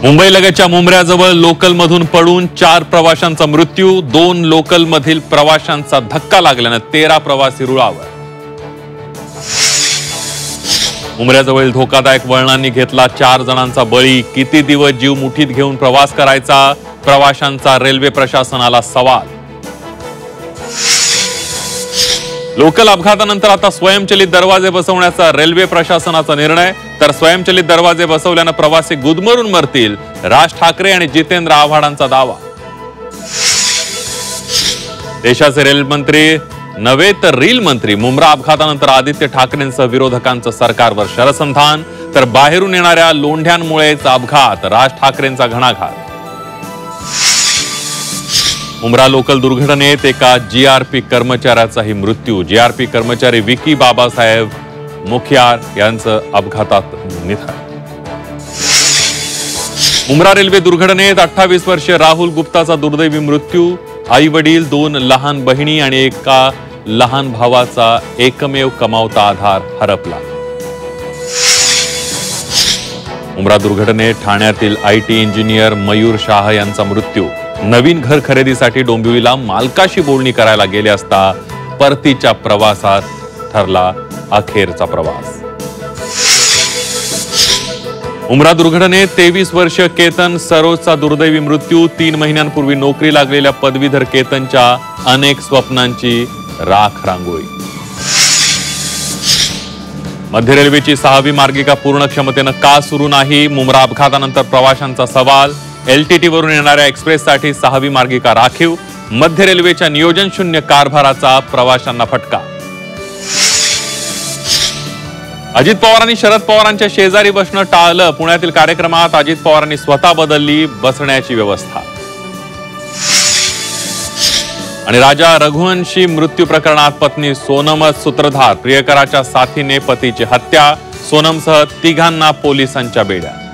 मुंबई लगतच्या मुंब्र्याजवळ लोकलमधून पडून 4 प्रवाशांचा मृत्यू, 2 लोकलमधील प्रवाशांचा धक्का लागल्याने 13 प्रवासी रुळावर। मुंब्र्याजवळील धोकादायक वळणांनी घेतला 4 जणांचा बळी, किती दिवस जीव मुठीत घेऊन प्रवास करायचा, प्रवाशांचा रेल्वे प्रशासनाला सवाल। लोकल अपघातानंतर आता स्वयंचलित दरवाजे बसवण्याचा रेल्वे प्रशासनाचा निर्णय, तर स्वयंचलित दरवाजे बसवल्याने प्रवासी गुदमरून मरतील, राज ठाकरे आणि जितेंद्र आव्हाडांचा दावा। देशाचे रेल मंत्री नव्हे तर रील मंत्री, मुंब्रा अपघातानंतर आदित्य ठाकरेंसह विरोधकांचं सरकारवर शरसंधान, तर बाहेरून येणाऱ्या लोंढ्यांमुळेच अपघात, राज ठाकरेंचा घणाघात। मुंब्रा लोकल दुर्घटनेत एका जीआरपी कर्मचाऱ्याचाही मृत्यू, जीआरपी कर्मचारी विकी बाबासाहेब मुखियार यांचं अपघातात निधन। मुंब्रा रेल्वे दुर्घटनेत 28 वर्षीय राहुल गुप्ताचा दुर्दैवी मृत्यू, आई वडील, 2 लहान बहिणी आणि एका लहान भावाचा एकमेव कमावता आधार हरपला। मुंब्रा दुर्घटनेत ठाण्यातील आयटी इंजिनियर मयूर शाह यांचा मृत्यू, नवीन घर खरेदीसाठी डोंबिवलीला मालकाशी बोलणी करायला गेले असता परतीच्या प्रवासात ठरला अखेरचा प्रवास। मुंब्रा दुर्घटनेत 23 वर्षीय केतन सरोजचा दुर्दैवी मृत्यू, 3 महिन्यांपूर्वी नोकरी लागलेल्या पदवीधर केतनच्या अनेक स्वप्नांची राख रांगोळी। मध्य रेल्वेची 6वी मार्गिका पूर्ण क्षमतेनं का सुरू नाही, मुंब्रा अपघातानंतर प्रवाशांचा सवाल। एलटीटी वरून येणाऱ्या एक्सप्रेससाठी 6वी मार्गिका राखीव, मध्य रेल्वेच्या नियोजन शून्य कारभाराचा प्रवाशांना फटका। अजित पवारांनी शरद पवारांच्या शेजारी बसणं टाळलं, पुण्यातील कार्यक्रमात अजित पवारांनी स्वतः बदलली बसण्याची व्यवस्था। आणि राजा रघुवंशी मृत्यू प्रकरणात पत्नी सोनमच सूत्रधार, प्रियकराच्या साथीने पतीची हत्या, सोनमसह 3घांना पोलिसांच्या बेड्या।